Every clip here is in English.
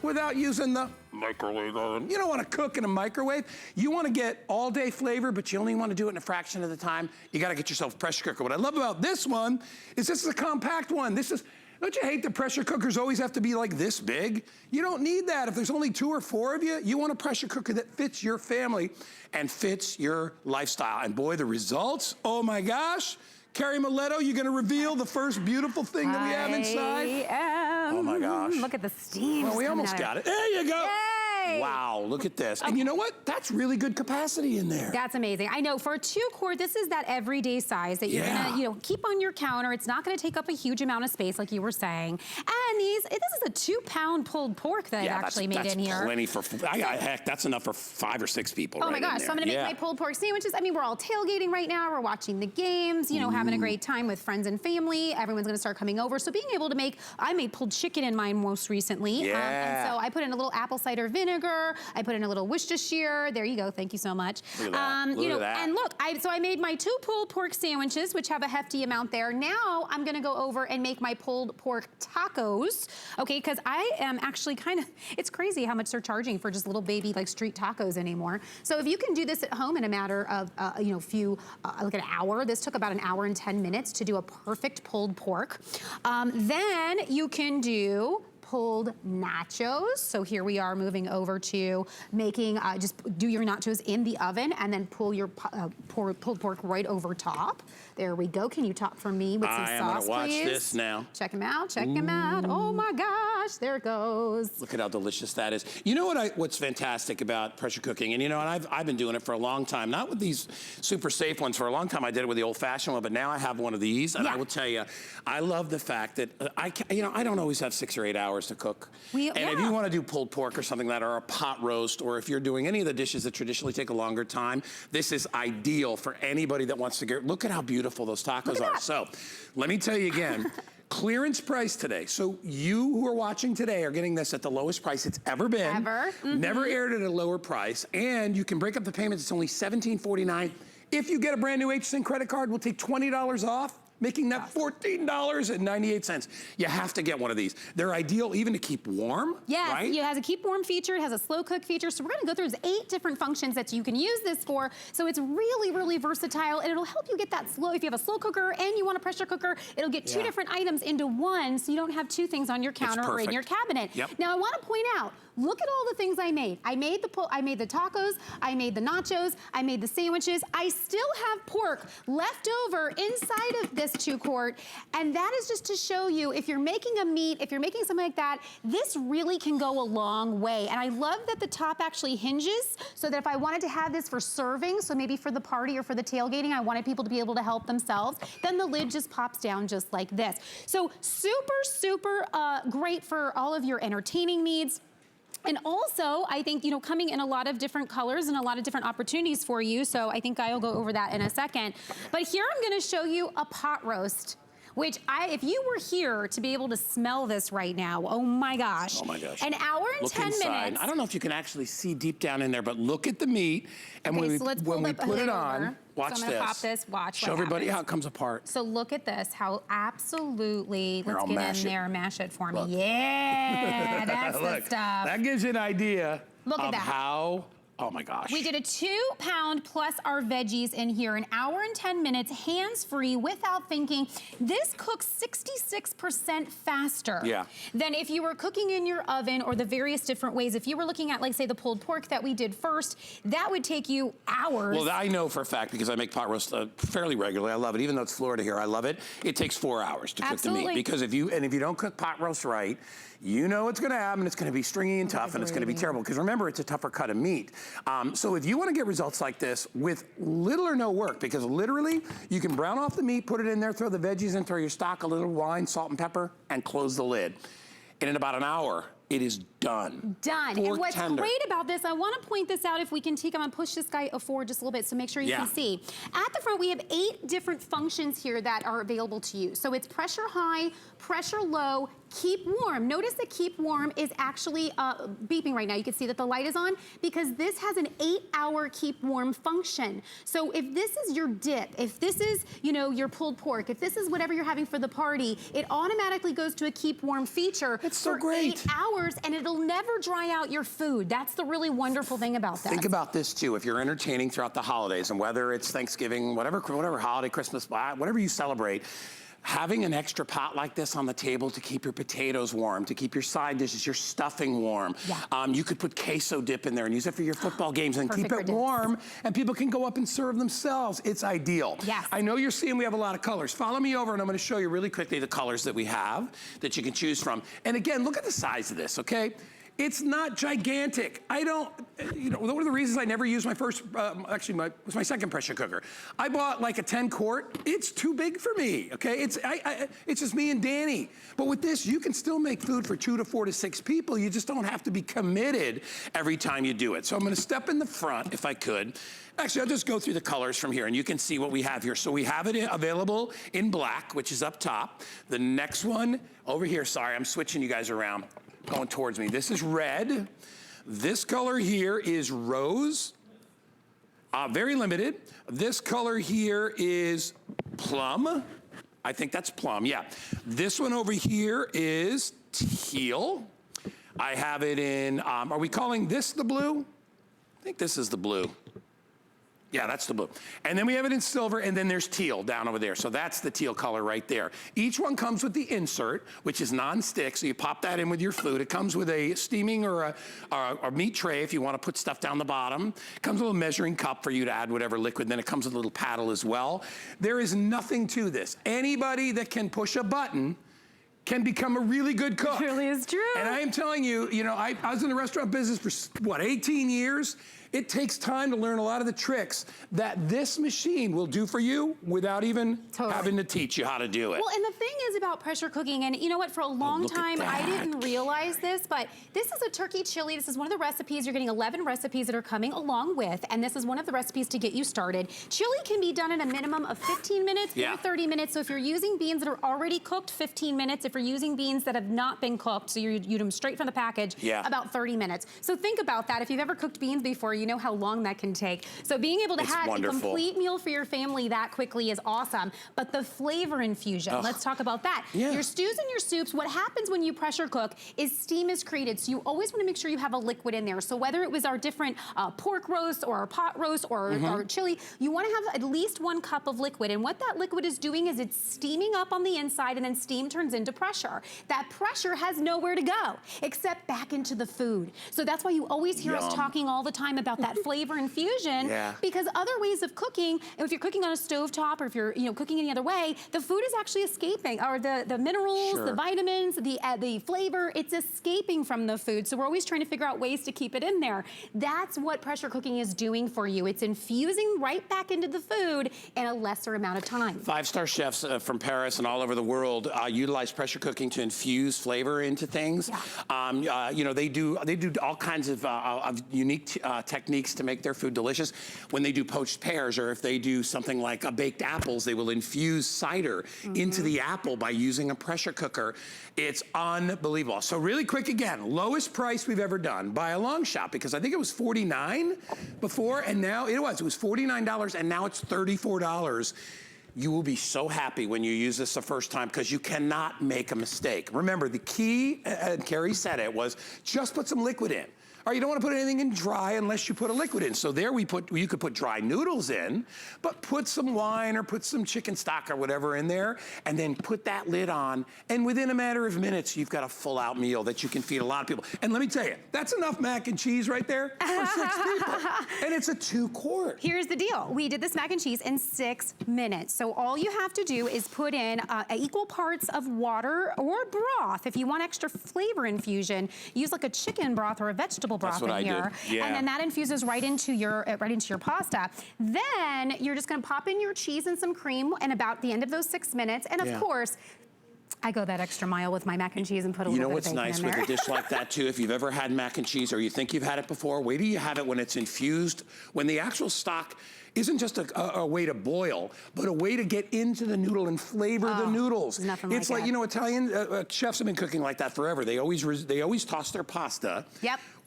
without using the microwave oven. You don't want to cook in a microwave. You want to get all day flavor, but you only want to do it in a fraction of the time. You got to get yourself a pressure cooker. What I love about this one is this is a compact one. Don't you hate that pressure cookers always have to be like this big? You don't need that. If there's only 2 or 4 of you, you want a pressure cooker that fits your family and fits your lifestyle. And boy, the results, oh my gosh. Carrie Miletto, you're gonna reveal the first beautiful thing that we have inside? I am. Oh my gosh. Look at the steam. Well, we almost got it. There you go. Yay. Wow, look at this. And you know what? That's really good capacity in there. That's amazing. I know for a 2-quart, this is that everyday size that you're gonna, keep on your counter. It's not gonna take up a huge amount of space, like you were saying. And this is a 2-pound pulled pork that I've actually made in here. That's plenty for, heck, that's enough for 5 or 6 people. Oh my gosh, so I'm gonna make my pulled pork sandwiches. I mean, we're all tailgating right now. We're watching the games, having a great time with friends and family. Everyone's gonna start coming over. So being able to make, I made pulled chicken in mine most recently. And so I put in a little apple cider vinegar. I put in a little Worcestershire. There you go, thank you so much. Look at that. Look at that. And look, so I made my 2 pulled pork sandwiches, which have a hefty amount there. Now I'm gonna go over and make my pulled pork tacos, okay? Because I am actually it's crazy how much they're charging for just little baby like street tacos anymore. So if you can do this at home in a matter of, like an hour, this took about 1 hour and 10 minutes to do a perfect pulled pork. Then you can do pulled nachos. So here we are moving over to making, just do your nachos in the oven and then pull your pulled pork right over top. There we go. Can you talk for me with some sauce, please? I am gonna watch this now. Check them out, check them out. Oh my gosh, there it goes. Look at how delicious that is. You know what's fantastic about pressure cooking, and I've been doing it for a long time, not with these super safe ones. For a long time I did it with the old fashioned one, but now I have one of these, and I will tell you, I love the fact that I don't always have 6 or 8 hours to cook. If you want to do pulled pork or something like that, or a pot roast, or if you're doing any of the dishes that traditionally take a longer time, this is ideal for anybody that wants to look at how beautiful those tacos are. So let me tell you again, clearance price today. So you who are watching today are getting this at the lowest price it's ever been. Ever. Never aired at a lower price. And you can break up the payments. It's only $17.49. If you get a brand new HSN credit card, we'll take $20 off, making that $14.98. You have to get one of these. They're ideal even to keep warm, right? It has a keep warm feature, it has a slow cook feature. So we're gonna go through 8 different functions that you can use this for. So it's really, really versatile, and it'll help you get that slow, if you have a slow cooker and you want a pressure cooker, it'll get 2 different items into one, so you don't have 2 things on your counter or in your cabinet. Now I wanna point out, look at all the things I made. I made the tacos, I made the nachos, I made the sandwiches. I still have pork left over inside of this 2-quart, and that is just to show you, if you're making a meat, if you're making something like that, this really can go a long way. And I love that the top actually hinges, so that if I wanted to have this for serving, so maybe for the party or for the tailgating, I wanted people to be able to help themselves, then the lid just pops down just like this. So super, super great for all of your entertaining needs. And also, I think, coming in a lot of different colors and a lot of different opportunities for you. So I think I'll go over that in a second. But here I'm gonna show you a pot roast, which if you were here to be able to smell this right now, oh my gosh. Oh my gosh. 1 hour and 10 minutes. I don't know if you can actually see deep down in there, but look at the meat. And when we put it on, watch this. So I'm gonna pop this, watch Show everybody how it comes apart. So look at this, how absolutely, let's get in there, mash it for me. Yeah, that's the stuff. That gives you an idea of that. how, oh my gosh. We did a 2-pound plus our veggies in here, 1 hour and 10 minutes, hands-free, without thinking. This cooks 66% faster than if you were cooking in your oven or the various different ways. If you were looking at, like, say, the pulled pork that we did first, that would take you hours. Well, I know for a fact, because I make pot roast fairly regularly. I love it. Even though it's Florida here, I love it. It takes 4 hours to cook the meat. Because if you don't cook pot roast right, you know what's gonna happen. It's gonna be stringy and tough, and it's gonna be terrible. Because remember, it's a tougher cut of meat. So if you wanna get results like this with little or no work, because literally, you can brown off the meat, put it in there, throw the veggies in, throw your stock, a little wine, salt and pepper, and close the lid. And in about an hour, it is done. Done. And what's great about this, I want to point this out. If we can I'm going to push this guy forward just a little bit so make sure you can see. At the front, we have 8 different functions here that are available to you. So it's pressure high, pressure low, keep warm. Notice that keep warm is actually beeping right now. You can see that the light is on because this has an 8-hour keep warm function. So if this is your dip, if this is, you know, your pulled pork, if this is whatever you're having for the party, it automatically goes to a keep warm feature for 8 hours, and it'll never dry out your food. That's the really wonderful thing about that. Think about this too. If you're entertaining throughout the holidays, and whether it's Thanksgiving, whatever holiday, Christmas, whatever you celebrate, having an extra pot like this on the table to keep your potatoes warm, to keep your side dishes, your stuffing warm. Yeah. You could put queso dip in there and use it for your football games and keep it dips. warm, and people can go up and serve themselves. It's ideal. Yes. I know you're seeing we have a lot of colors. Follow me over and I'm gonna show you really quickly the colors that we have that you can choose from. And again, look at the size of this, okay? It's not gigantic. I don't, you know, one of the reasons I never used my first, actually it was my second pressure cooker. I bought like a 10-quart. It's too big for me, okay? It's just me and Danny. But with this, you can still make food for 2 to 4 to 6 people. You just don't have to be committed every time you do it. So I'm gonna step in the front, if I could. Actually, I'll just go through the colors from here and you can see what we have here. So we have it available in black, which is up top. The next one over here, sorry, I'm switching you guys around. Going towards me. This is red. This color here is rose. Very limited. This color here is plum. I think that's plum, yeah. This one over here is teal. I have it in, are we calling this the blue? I think this is the blue. Yeah, that's the blue. And then we have it in silver, and then there's teal down over there. So that's the teal color right there. Each one comes with the insert, which is non-stick, so you pop that in with your food. It comes with a steaming or a meat tray if you want to put stuff down the bottom. It comes with a measuring cup for you to add whatever liquid. Then it comes with a little paddle as well. There is nothing to this. Anybody that can push a button can become a really good cook. It really is true. And I am telling you, you know, I was in the restaurant business for, what, 18 years? It takes time to learn a lot of the tricks that this machine will do for you without even having to teach you how to do it. Well, and the thing is about pressure cooking, and you know what, for a long time, I didn't realize this, but this is a turkey chili. This is one of the recipes. You're getting 11 recipes that are coming along with, and this is one of the recipes to get you started. Chili can be done in a minimum of 15 minutes or 30 minutes. So if you're using beans that are already cooked, 15 minutes. If you're using beans that have not been cooked, so you eat them straight from the package, about 30 minutes. So think about that. If you've ever cooked beans before, you know how long that can take. So being able to have a complete meal for your family that quickly is awesome. But the flavor infusion, let's talk about that. Your stews and your soups, what happens when you pressure cook is steam is created. So you always want to make sure you have a liquid in there. So whether it was our different pork roast or our pot roast or our chili, you want to have at least 1 cup of liquid. And what that liquid is doing is it's steaming up on the inside, and then steam turns into pressure. That pressure has nowhere to go except back into the food. So that's why you always hear us talking all the time about that flavor infusion, because other ways of cooking, if you're cooking on a stovetop or if you're cooking any other way, the food is actually escaping, or the minerals, the vitamins, the flavor, it's escaping from the food. So we're always trying to figure out ways to keep it in there. That's what pressure cooking is doing for you. It's infusing right back into the food in a lesser amount of time. 5-star chefs from Paris and all over the world utilize pressure cooking to infuse flavor into things. You know, they do all kinds of unique techniques to make their food delicious. When they do poached pears, or if they do something like baked apples, they will infuse cider into the apple by using a pressure cooker. It's unbelievable. So really quick again, lowest price we've ever done by a long shot, because I think it was $49 before, and now it was $49, and now it's $34. You will be so happy when you use this the first time, because you cannot make a mistake. Remember, the key, and Carrie said it, was just put some liquid in. Or you don't want to put anything in dry unless you put a liquid in. So there you could put dry noodles in, but put some wine or put some chicken stock or whatever in there, and then put that lid on, and within a matter of minutes, you've got a full-out meal that you can feed a lot of people. And let me tell you, that's enough mac and cheese right there for 6 people. And it's a 2-quart. Here's the deal. We did this mac and cheese in 6 minutes. So all you have to do is put in equal parts of water or broth. If you want extra flavor infusion, use like a chicken broth or a vegetable broth in here, and then that infuses right into your pasta. Then you're just going to pop in your cheese and some cream in about the end of those 6 minutes, and of course, I go that extra mile with my mac and cheese and put a little bit of bacon in there. You know what's nice with a dish like that too? If you've ever had mac and cheese, or you think you've had it before, wait till you have it when it's infused, when the actual stock isn't just a way to boil, but a way to get into the noodle and flavor the noodles. Nothing it's like, you know, Italian chefs have been cooking like that forever. They always toss their pasta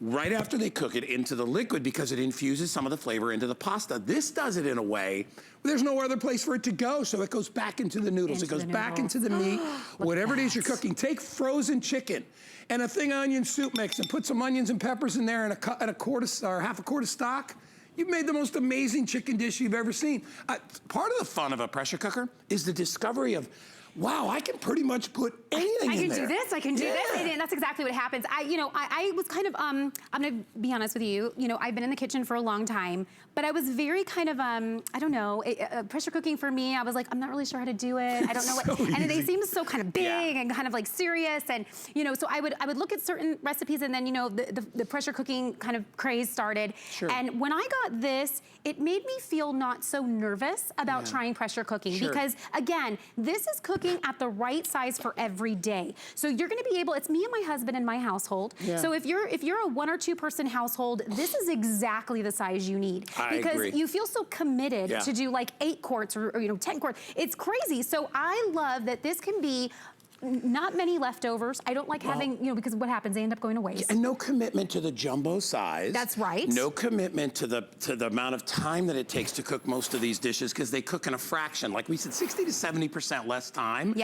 right after they cook it into the liquid because it infuses some of the flavor into the pasta. This does it in a way where there's no other place for it to go, so it goes back into the noodles. It goes back into the meat, whatever it is you're cooking. Take frozen chicken and a thing of onion soup mix and put some onions and peppers in there and a quart of, or half a quart of stock. You've made the most amazing chicken dish you've ever seen. Part of the fun of a pressure cooker is the discovery of, wow, I can pretty much put anything in there. I can do this, I can do this, and that's exactly what happens. I was kind of, I'm gonna be honest with you, I've been in the kitchen for a long time, but I was very kind of, I don't know, pressure cooking for me, I was like, I'm not really sure how to do it, I don't know what, and they seem so kind of big and kind of like serious, and so I would look at certain recipes, and then the pressure cooking kind of craze started, and when I got this, it made me feel not so nervous about trying pressure cooking, because again, this is cooking at the right size for every day. So you're gonna be able, it's me and my husband in my household. So if you're a 1 or 2 person household, this is exactly the size you need. Because you feel so committed to do like 8 quarts or 10 quarts. It's crazy. So I love that this can be not many leftovers. I don't like having, because what happens? They end up going to waste. And no commitment to the jumbo size. That's right. No commitment to the amount of time that it takes to cook most of these dishes, because they cook in a fraction. Like we said, 60 to 70% less time.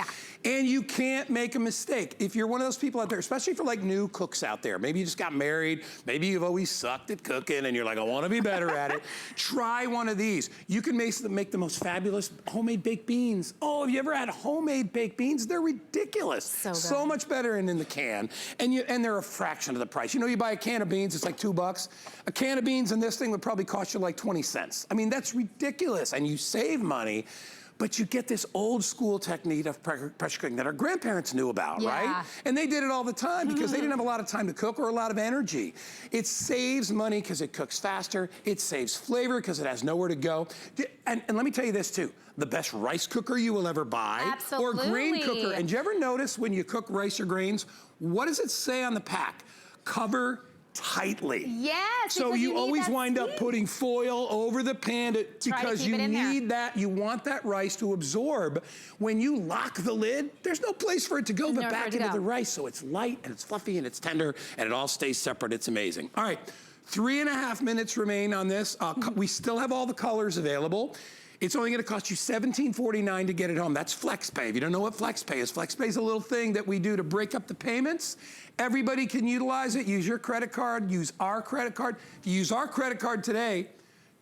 And you can't make a mistake. If you're one of those people out there, especially for like new cooks out there, maybe you just got married, maybe you've always sucked at cooking and you're like, I want to be better at it. Try one of these. You can make the most fabulous homemade baked beans. Oh, have you ever had homemade baked beans? They're ridiculous. So much better in the can, and they're a fraction of the price. You buy a can of beans, it's like $2. A can of beans in this thing would probably cost you like 20 cents. I mean, that's ridiculous, and you save money, but you get this old school technique of pressure cooking that our grandparents knew about, right? And they did it all the time because they didn't have a lot of time to cook or a lot of energy. It saves money because it cooks faster. It saves flavor because it has nowhere to go. And let me tell you this too, the best rice cooker you will ever buy, or grain cooker. And do you ever notice when you cook rice or grains, what does it say on the pack? Cover tightly. Yes. So you always wind up putting foil over the pan because you need that, you want that rice to absorb. When you lock the lid, there's no place for it to go but back into the rice. So it's light and it's fluffy and it's tender and it all stays separate. It's amazing. All right, 3.5 minutes remain on this. We still have all the colors available. It's only gonna cost you $17.49 to get it home. That's FlexPay. If you don't know what FlexPay is a little thing that we do to break up the payments. Everybody can utilize it. Use your credit card, use our credit card. If you use our credit card today,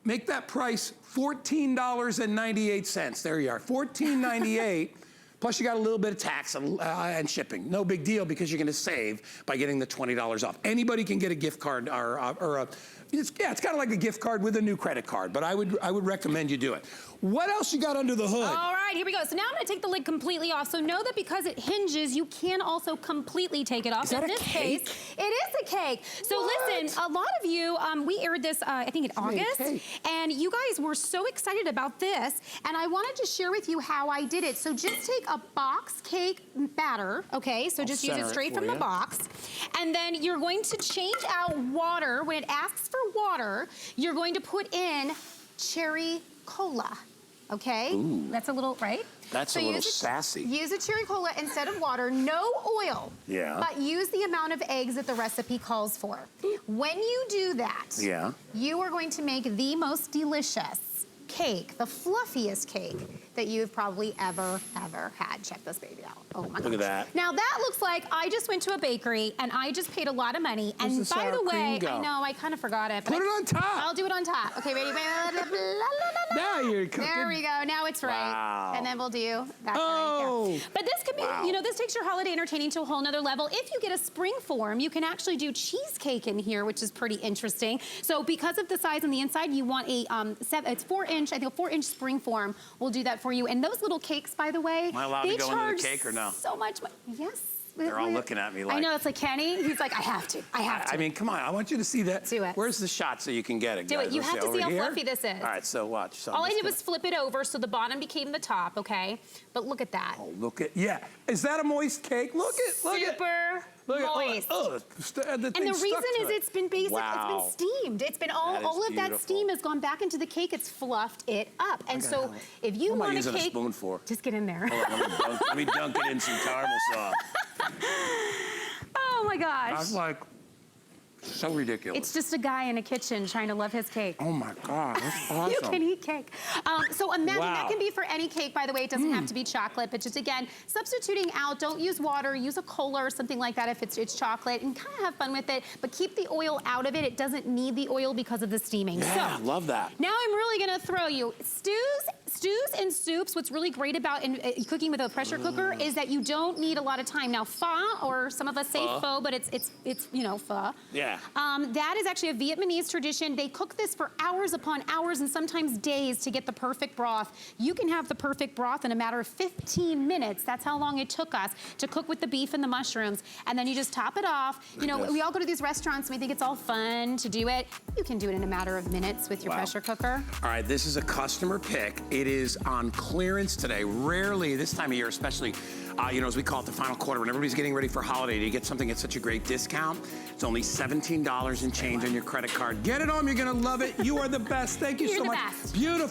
make that price $14.98. There you are, $14.98. Plus you got a little bit of tax and shipping. No big deal because you're gonna save by getting the $20 off. Anybody can get a gift card it's kind of like a gift card with a new credit card, but I would recommend you do it. What else you got under the hood? All right, here we go. So now I'm gonna take the lid completely off. So know that because it hinges, you can also completely take it off. Is that a cake? It is a cake. So listen, a lot of you, we aired this, I think in August, and you guys were so excited about this, and I wanted to share with you how I did it. So just take a box cake batter, okay? So just use it straight from the box, and then you're going to change out water. When it asks for water, you're going to put in cherry cola. Okay, that's a little, right? That's a little sassy. Use a cherry cola instead of water, no oil. But use the amount of eggs that the recipe calls for. When you do that, you are going to make the most delicious cake, the fluffiest cake that you've probably ever had. Check this baby out. Oh my gosh. Look at that. Now that looks like I just went to a bakery and I just paid a lot of money. And by the way, I know, I kind of forgot it. Put it on top. I'll do it on top. Okay, ready? Now you're cooking. There we go. Now it's right. Wow. And then we'll do that right there. But this could be, this takes your holiday entertaining to a whole nother level. If you get a spring form, you can actually do cheesecake in here, which is pretty interesting. So because of the size on the inside, you want a, it's 4-inch, I think a 4-inch spring form will do that for you. And those little cakes, by the way, am I allowed to go into the cake or no? So much money. Yes. They're all looking at me like. I know, it's like Kenny. He's like, I have to. I mean, come on. I want you to see that. Do it. Where's the shot so you can get it, Do guys? it. You Let's have to see how over here? fluffy this is. All right, so watch. So All I did was flip it over so the bottom became the top, okay? But look at that. Oh, look at, yeah. Is that a moist cake? Look at, look at. Super moist. And the reason is it's been Wow. it's been steamed. It's been all of that steam has gone back into the cake. It's fluffed it up. And so if you want a cake, what am I using a spoon for? just get in there. Hold on, let me dunk it in some caramel sauce. Oh my gosh. I was like, so ridiculous. It's just a guy in a kitchen trying to love his cake. Oh my God, that's awesome. You can eat cake. So imagine Wow. that can be for any cake, by the way. It doesn't have to be chocolate, but just again, substituting out, don't use water, use a cola or something like that if it's chocolate, and kind of have fun with it, but keep the oil out of it. It doesn't need the oil because of the steaming. Yeah, So, love that. now I'm really gonna throw you stews and soups. What's really great about cooking with a pressure cooker is that you don't need a lot of time. Now pho, or some of us say pho, but it's you know, pho. Yeah. That is actually a Vietnamese tradition. They cook this for hours upon hours and sometimes days to get the perfect broth. You can have the perfect broth in a matter of 15 minutes. That's how long it took us to cook with the beef and the mushrooms. And then you just top it off. You know, we all go to these restaurants and we think it's all fun to do it. You can do it in a matter of minutes with your pressure cooker. All right, this is a customer pick. It is on clearance today. Rarely this time of year, especially, you know, as we call it the final quarter, when everybody's getting ready for holiday, to get something at such a great discount. It's only $17 and change on your credit card. Get it home, you're gonna love it. You are the best. Thank you so much. You're the best. Beautiful.